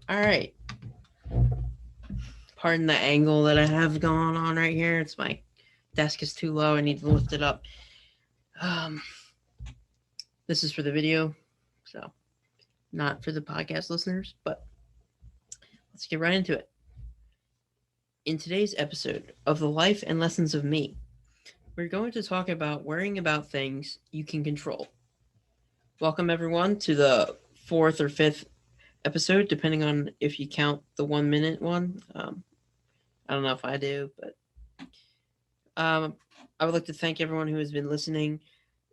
All right. Pardon the angle that I have going on right here. It's my desk is too low. I need to lift it up. Um, this is for the video, so not for the podcast listeners, but let's get right into it. In today's episode of The Life and Lessons of Me, we're going to talk about worrying about things you can control. Welcome, everyone, to the fourth or fifth episode, depending on if you count the 1 minute one. I don't know if I do, but um, I would like to thank everyone who has been listening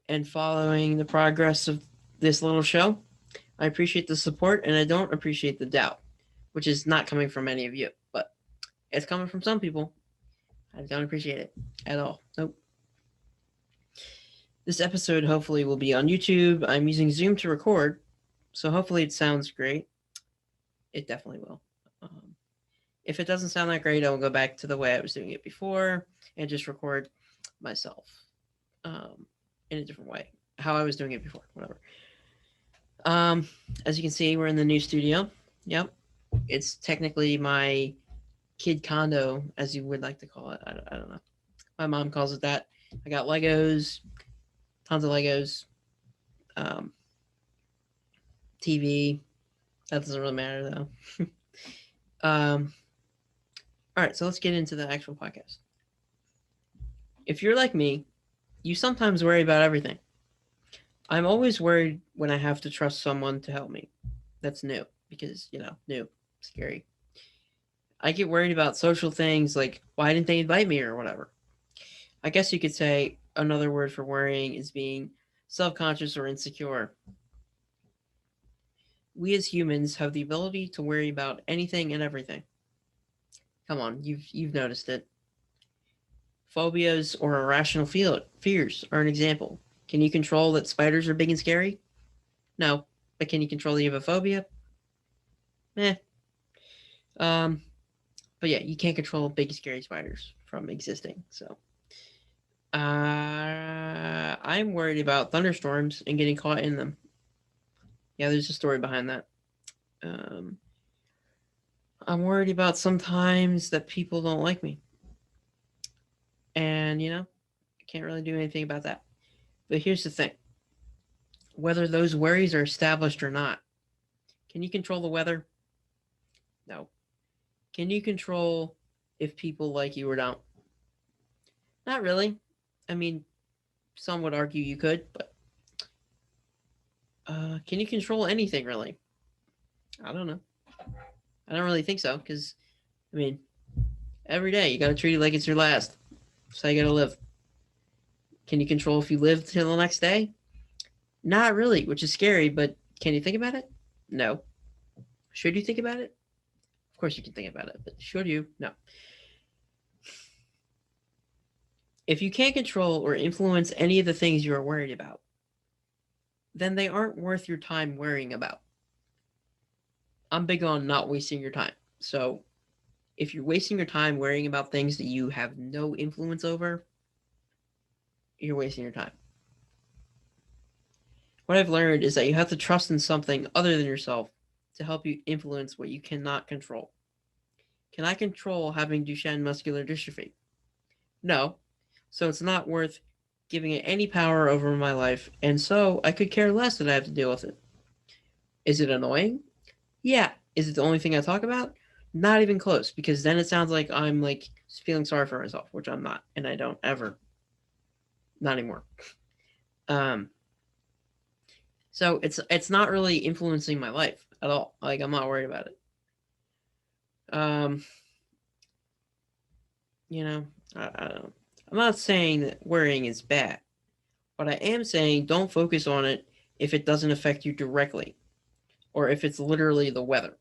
and following the progress of this little show. I appreciate the support and I don't appreciate the doubt, which is not coming from any of you, but it's coming from some people. I don't appreciate it at all. Nope. This episode hopefully will be on YouTube. I'm using Zoom to record, so hopefully it sounds great. It definitely will. Um, if it doesn't sound that great, I'll go back to the way I was doing it before and just record myself in a different way. How I was doing it before, whatever. Um, as you can see, we're in the new studio. Yep, it's technically my kid condo, as you would like to call it. I don't know. My mom calls it that. I got Legos, tons of Legos, um, TV. That doesn't really matter though. um, all right, so let's get into the actual podcast. If you're like me, you sometimes worry about everything. I'm always worried when I have to trust someone to help me. That's new because, new, scary. I get worried about social things like why didn't they invite me or whatever. I guess you could say another word for worrying is being self conscious or insecure. We as humans have the ability to worry about anything and everything. Come on, you've noticed it. Phobias or irrational fears are an example. Can you control that spiders are big and scary? No. But can you control that you have a phobia? Eh. Um, but yeah, you can't control big scary spiders from existing. So I'm worried about thunderstorms and getting caught in them. Yeah, there's a story behind that. Um, I'm worried about sometimes that people don't like me. And, I can't really do anything about that. But here's the thing, whether those worries are established or not, can you control the weather? No. Can you control if people like you or don't? Not really. I mean, some would argue you could, but can you control anything really? I don't know. I don't really think so because, I mean, every day you got to treat it like it's your last. That's how you got to live. Can you control if you live till the next day? Not really, which is scary, but can you think about it? No. Should you think about it? Of course you can think about it, but should you? No. If you can't control or influence any of the things you are worried about, then they aren't worth your time worrying about. I'm big on not wasting your time. So if you're wasting your time worrying about things that you have no influence over, you're wasting your time. What I've learned is that you have to trust in something other than yourself to help you influence what you cannot control. Can I control having Duchenne muscular dystrophy? No. So it's not worth giving it any power over my life, and so I could care less that I have to deal with it. Is it annoying? Yeah. Is it the only thing I talk about? Not even close, because then it sounds like I'm like feeling sorry for myself, which I'm not, and I don't ever. Not anymore. Um, so it's not really influencing my life at all. Like I'm not worried about it. Um, you know, I don't know. I'm not saying that worrying is bad, but I am saying don't focus on it if it doesn't affect you directly, or if it's literally the weather.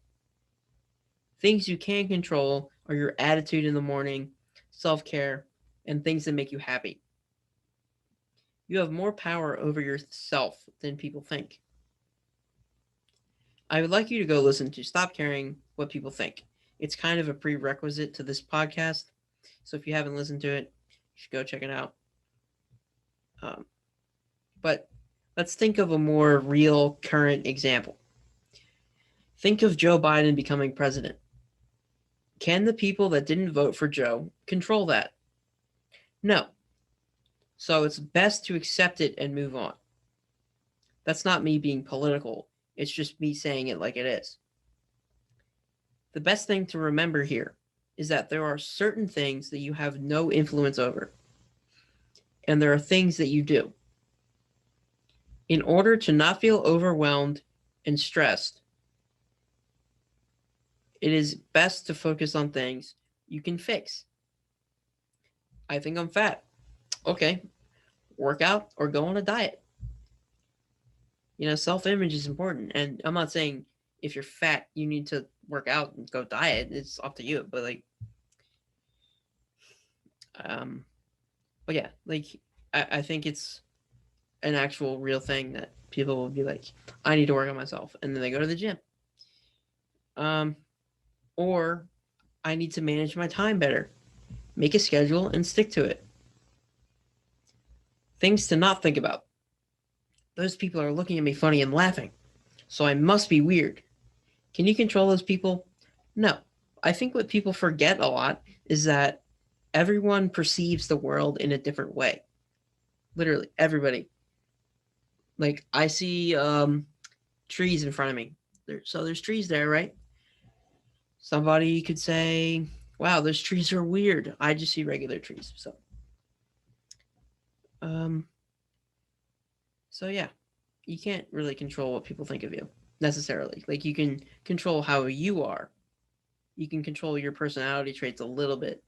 Things you can control are your attitude in the morning, self care, and things that make you happy. You have more power over yourself than people think. I would like you to go listen to Stop Caring What People Think. It's kind of a prerequisite to this podcast. So if you haven't listened to it, you should go check it out. Um, but let's think of a more real current example. Think of Joe Biden becoming president. Can the people that didn't vote for Joe control that? No. So it's best to accept it and move on. That's not me being political. It's just me saying it like it is. The best thing to remember here is that there are certain things that you have no influence over, and there are things that you do. In order to not feel overwhelmed and stressed, it is best to focus on things you can fix. I think I'm fat. Okay, work out or go on a diet. Self-image is important. And I'm not saying if you're fat, you need to work out and go diet. It's up to you. But yeah, I think it's an actual real thing that people will be like, I need to work on myself. And then they go to the gym. Or I need to manage my time better. Make a schedule and stick to it. Things to not think about. Those people are looking at me funny and laughing, so I must be weird. Can you control those people? No. I think what people forget a lot is that everyone perceives the world in a different way. Literally, everybody. Like, I see trees in front of me. So there's trees there, right? Somebody could say, wow, those trees are weird. I just see regular trees. So yeah, you can't really control what people think of you necessarily. Like, you can control how you are. You can control your personality traits a little bit.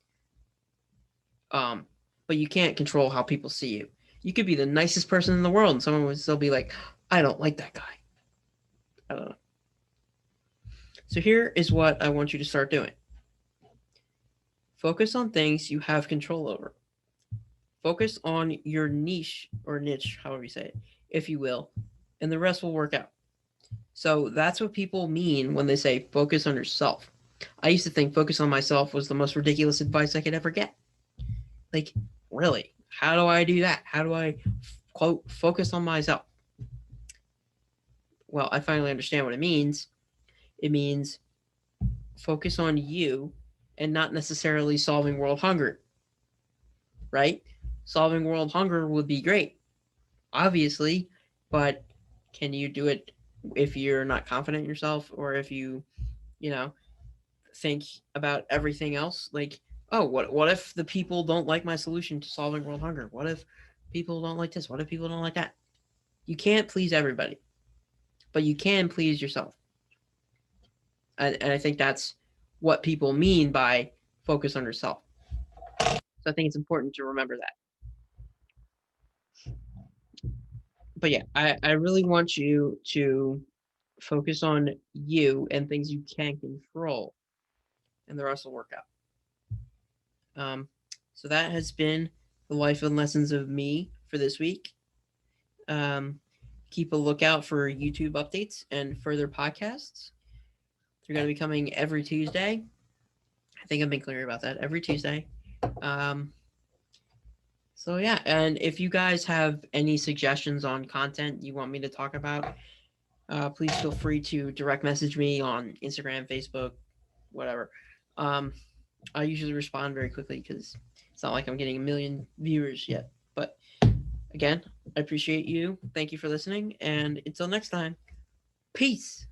But you can't control how people see you. You could be the nicest person in the world and someone would still be like, I don't like that guy. I don't know. So here is what I want you to start doing. Focus on things you have control over. Focus on your niche or niche, however you say it, if you will, and the rest will work out. So that's what people mean when they say focus on yourself. I used to think focus on myself was the most ridiculous advice I could ever get. Like, really? How do I do that? How do I, quote, focus on myself? Well, I finally understand what it means. It means focus on you and not necessarily solving world hunger, right? Solving world hunger would be great, obviously, but can you do it if you're not confident in yourself, or if you think about everything else? Like, oh, what if the people don't like my solution to solving world hunger? What if people don't like this? What if people don't like that? You can't please everybody, but you can please yourself. And I think that's what people mean by focus on yourself. So I think it's important to remember that. But yeah, I really want you to focus on you and things you can control, and the rest will work out. So that has been the life and lessons of me for this week. Keep a lookout for YouTube updates and further podcasts. They're going to be coming every Tuesday. I think I've been clear about that. Every Tuesday. So yeah, and if you guys have any suggestions on content you want me to talk about, please feel free to direct message me on Instagram, Facebook, whatever. I usually respond very quickly because it's not like I'm getting a million viewers yet. But again, I appreciate you. Thank you for listening. And until next time, peace.